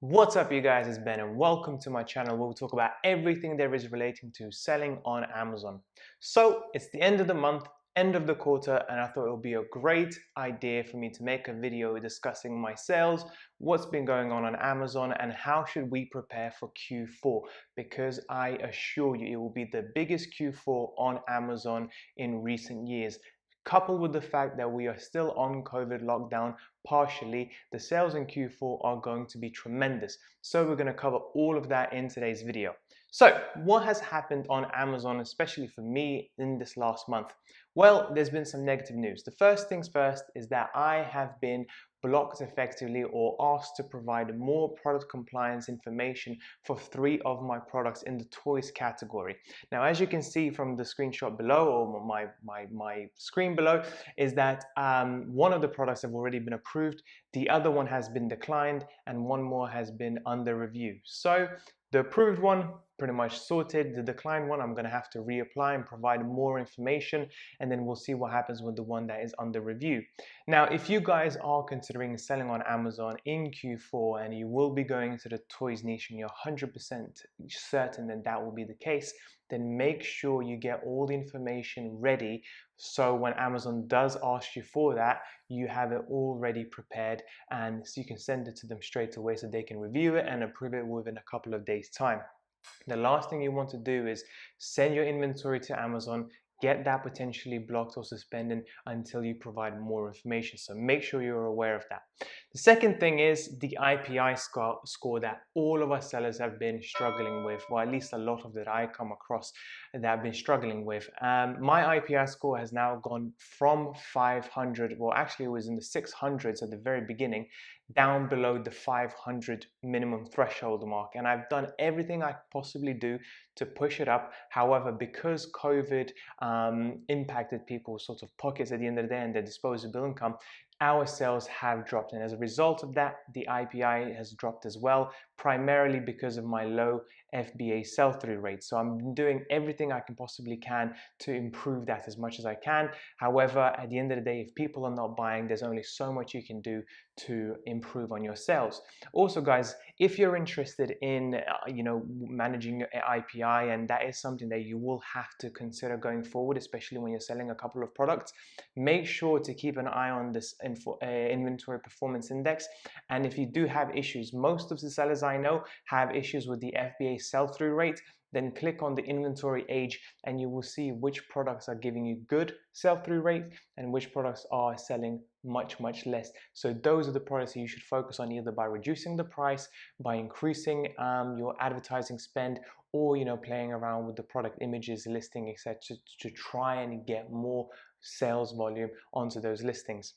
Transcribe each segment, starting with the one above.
What's up, you guys? It's Ben and welcome to my channel where we talk about everything there is relating to selling on Amazon. So it's the end of the month, end of the quarter, and I thought it would be a great idea for me to make a video discussing my sales, what's been going on Amazon, and how should we prepare for Q4, because I assure you it will be the biggest Q4 on Amazon in recent years. Coupled with the fact that we are still on COVID lockdown partially, the sales in Q4 are going to be tremendous. So we're going to cover all of that in today's video. So what has happened on Amazon, especially for me in this last month? Well, there's been some negative news. The first things first is that I have been blocked effectively or asked to provide more product compliance information for 3 of my products in the toys category. Now, as you can see from the screenshot below, or my screen below, is that one of the products have already been approved, the other one has been declined, and one more has been under review. So the approved one, pretty much sorted. The declined one, I'm going to have to reapply and provide more information, and then we'll see what happens with the one that is under review. Now, if you guys are considering selling on Amazon in Q4 and you will be going into the toys niche and you're 100% certain that that will be the case, then make sure you get all the information ready so when Amazon does ask you for that, you have it already prepared, and so you can send it to them straight away so they can review it and approve it within a couple of days' time. The last thing you want to do is send your inventory to Amazon, get that potentially blocked or suspended until you provide more information. So make sure you're aware of that. The second thing is the IPI score that all of our sellers have been struggling with, or at least a lot of that I come across that have been struggling with. My IPI score has now gone from 500, well actually it was in the 600s at the very beginning, down below the 500 minimum threshold mark, and I've done everything I possibly do to push it up. However, because COVID impacted people's sort of pockets at the end of the day and their disposable income, our sales have dropped, and as a result of that, the IPI has dropped as well, primarily because of my low FBA sell-through rate. So I'm doing everything I can possibly can to improve that as much as I can. However, at the end of the day, if people are not buying, there's only so much you can do to improve on your sales. Also, guys, if you're interested in managing your IPI, and that is something that you will have to consider going forward, especially when you're selling a couple of products, make sure to keep an eye on this inventory performance index. And if you do have issues, most of the sellers I know have issues with the FBA sell-through rate, then click on the inventory age and you will see which products are giving you good sell-through rate and which products are selling much less. So those are the products that you should focus on, either by reducing the price, by increasing your advertising spend, or playing around with the product images, listing, etc., to try and get more sales volume onto those listings.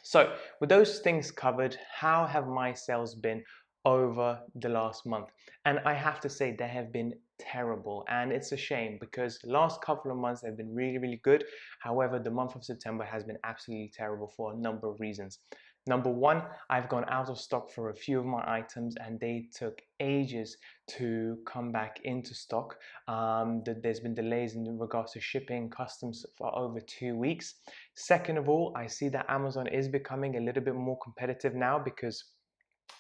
So with those things covered, how have my sales been over the last month? And I have to say they have been terrible, and it's a shame because the last couple of months have been really good. However, the month of September has been absolutely terrible for a number of reasons. Number one, I've gone out of stock for a few of my items and they took ages to come back into stock. There's been delays in regards to shipping, customs for over 2 weeks. Second of all, I see that Amazon is becoming a little bit more competitive now because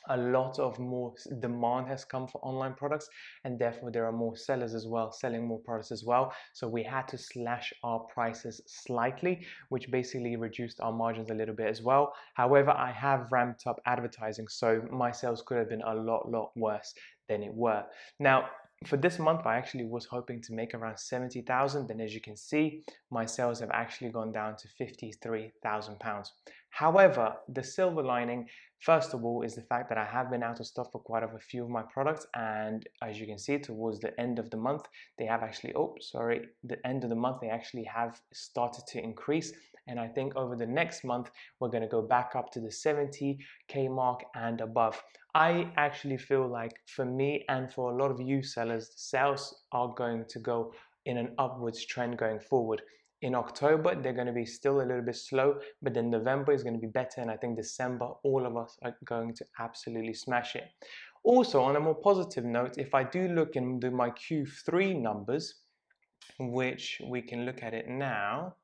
a lot of more demand has come for online products, and therefore there are more sellers as well selling more products as well. So we had to slash our prices slightly, which basically reduced our margins a little bit as well. However, I have ramped up advertising, so my sales could have been a lot worse than it were. Now, for this month, I actually was hoping to make around 70,000. Then as you can see, my sales have actually gone down to £53,000. However, the silver lining, first of all, is the fact that I have been out of stock for quite a few of my products, and as you can see, towards the end of the month, they have actually, the end of the month, they actually have started to increase. And I think over the next month, we're going to go back up to the 70K mark and above. I actually feel like for me and for a lot of you sellers, the sales are going to go in an upwards trend going forward. In October, they're going to be still a little bit slow, but then November is going to be better, and I think December, all of us are going to absolutely smash it. Also, on a more positive note, if I do look into my Q3 numbers, which we can look at it now,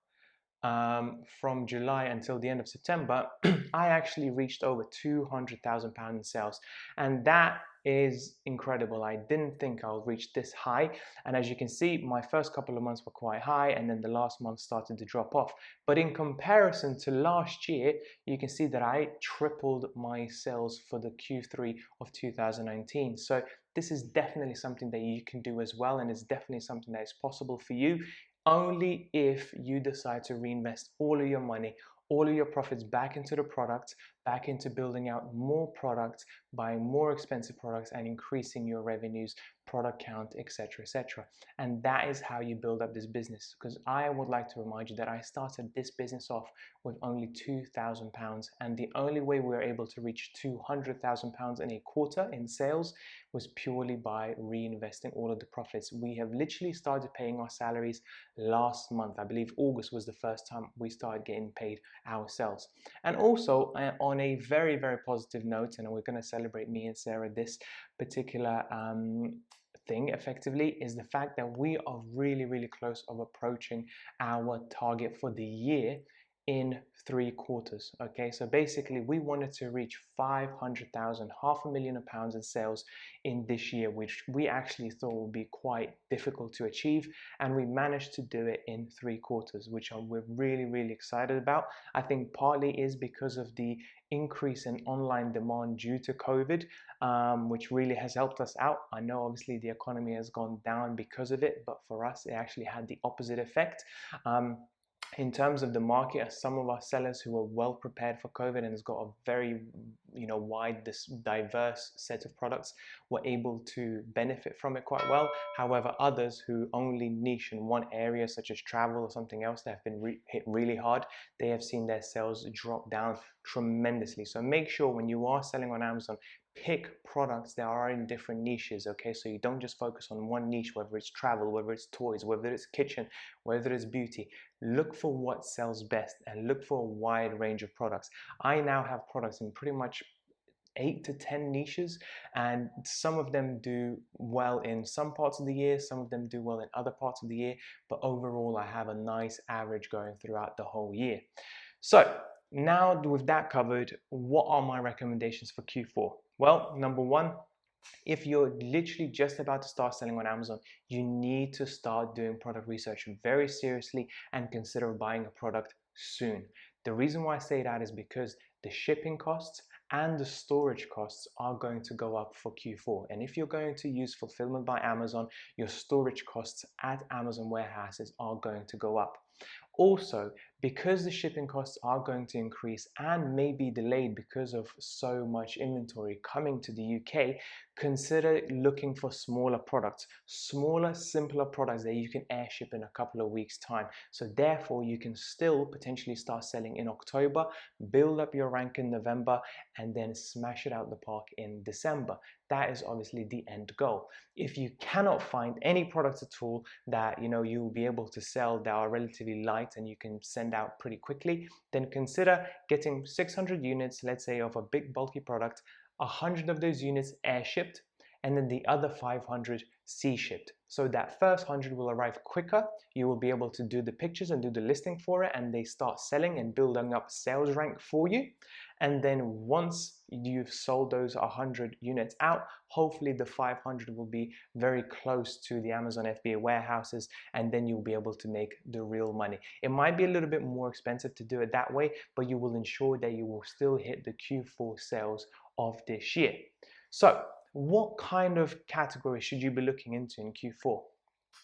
from July until the end of September, I actually reached over £200,000 in sales. And that is incredible. I didn't think I would reach this high. And as you can see, my first couple of months were quite high, and then the last month started to drop off. But in comparison to last year, you can see that I tripled my sales for the Q3 of 2019. So this is definitely something that you can do as well, and it's definitely something that is possible for you, only if you decide to reinvest all of your money, all of your profits back into the product, back into building out more products, buying more expensive products, and increasing your revenues, product count, etc., etc. And that is how you build up this business. Because I would like to remind you that I started this business off with only £2,000, and the only way we were able to reach £200,000 in a quarter in sales was purely by reinvesting all of the profits. We have literally started paying our salaries last month. I believe August was the first time we started getting paid ourselves. And also on a very, very positive note, and we're going to celebrate me and Sarah this particular thing effectively, is the fact that we are really, really close of approaching our target for the year in 3 quarters. Okay, so basically we wanted to reach 500,000, £500,000 in sales in this year, which we actually thought would be quite difficult to achieve, and we managed to do it in 3 quarters, which we're really, really excited about. I think partly is because of the increase in online demand due to COVID, which really has helped us out. I know obviously the economy has gone down because of it, but for us it actually had the opposite effect. In terms of the market, some of our sellers who are well prepared for COVID and has got a very wide, this diverse set of products were able to benefit from it quite well. However, others who only niche in one area, such as travel or something else, that have been hit really hard, they have seen their sales drop down tremendously. So make sure when you are selling on Amazon, pick products that are in different niches, okay? So you don't just focus on one niche, whether it's travel, whether it's toys, whether it's kitchen, whether it's beauty. Look for what sells best and look for a wide range of products. I now have products in pretty much 8 to 10 niches, and some of them do well in some parts of the year, some of them do well in other parts of the year, but overall I have a nice average going throughout the whole year. So now with that covered, what are my recommendations for Q4? Well, number one, if you're literally just about to start selling on Amazon, you need to start doing product research very seriously and consider buying a product soon. The reason why I say that is because the shipping costs and the storage costs are going to go up for Q4. And if you're going to use fulfillment by Amazon, your storage costs at Amazon warehouses are going to go up. Also, because the shipping costs are going to increase and may be delayed because of so much inventory coming to the UK, consider looking for smaller products, smaller, simpler products that you can airship in a couple of weeks' time. So therefore, you can still potentially start selling in October, build up your rank in November, and then smash it out the park in December. That is obviously the end goal. If you cannot find any products at all that you'll be able to sell that are relatively light and you can send out pretty quickly, then consider getting 600 units, let's say, of a big bulky product, 100 of those units air shipped, and then the other 500 sea shipped. So that first 100 will arrive quicker. You will be able to do the pictures and do the listing for it, and they start selling and building up sales rank for you. And then once you've sold those 100 units out, hopefully the 500 will be very close to the Amazon FBA warehouses, and then you'll be able to make the real money. It might be a little bit more expensive to do it that way, but you will ensure that you will still hit the Q4 sales of this year. So what kind of category should you be looking into in Q4?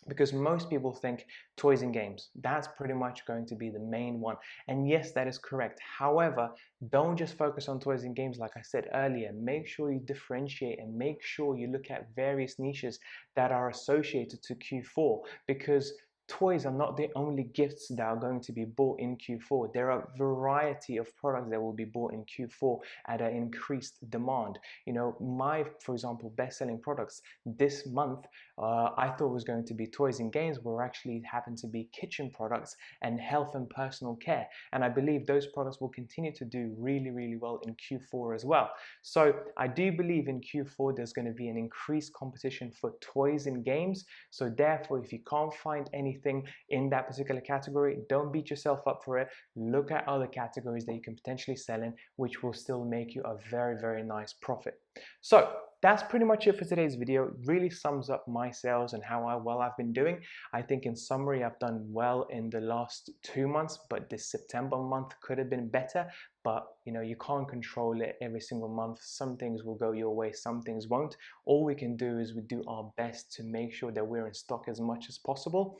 Because most people think toys and games. That's pretty much going to be the main one. And yes, that is correct. However, don't just focus on toys and games like I said earlier. Make sure you differentiate and make sure you look at various niches that are associated to Q4, because toys are not the only gifts that are going to be bought in Q4. There are a variety of products that will be bought in Q4 at an increased demand. For example, best-selling products this month, I thought was going to be toys and games, were actually happen to be kitchen products and health and personal care. And I believe those products will continue to do really, really well in Q4 as well. So I do believe in Q4 there's going to be an increased competition for toys and games. So therefore, if you can't find anything everything in that particular category. Don't beat yourself up for it. Look at other categories that you can potentially sell in, which will still make you a very, very nice profit. So that's pretty much it for today's video. It really sums up my sales and how well I've been doing. I think in summary, I've done well in the last 2 months, but this September month could have been better. But you can't control it every single month. Some things will go your way, some things won't. All we can do is we do our best to make sure that we're in stock as much as possible.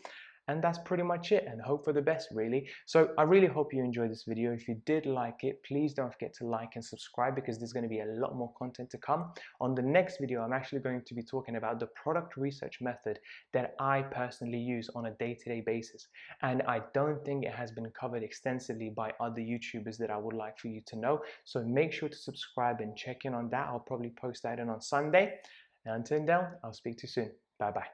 And that's pretty much it, and hope for the best, really. So I really hope you enjoyed this video. If you did like it, please don't forget to like and subscribe, because there's going to be a lot more content to come. On the next video, I'm actually going to be talking about the product research method that I personally use on a day-to-day basis. And I don't think it has been covered extensively by other YouTubers that I would like for you to know. So make sure to subscribe and check in on that. I'll probably post that in on Sunday. And until then, I'll speak to you soon. Bye-bye.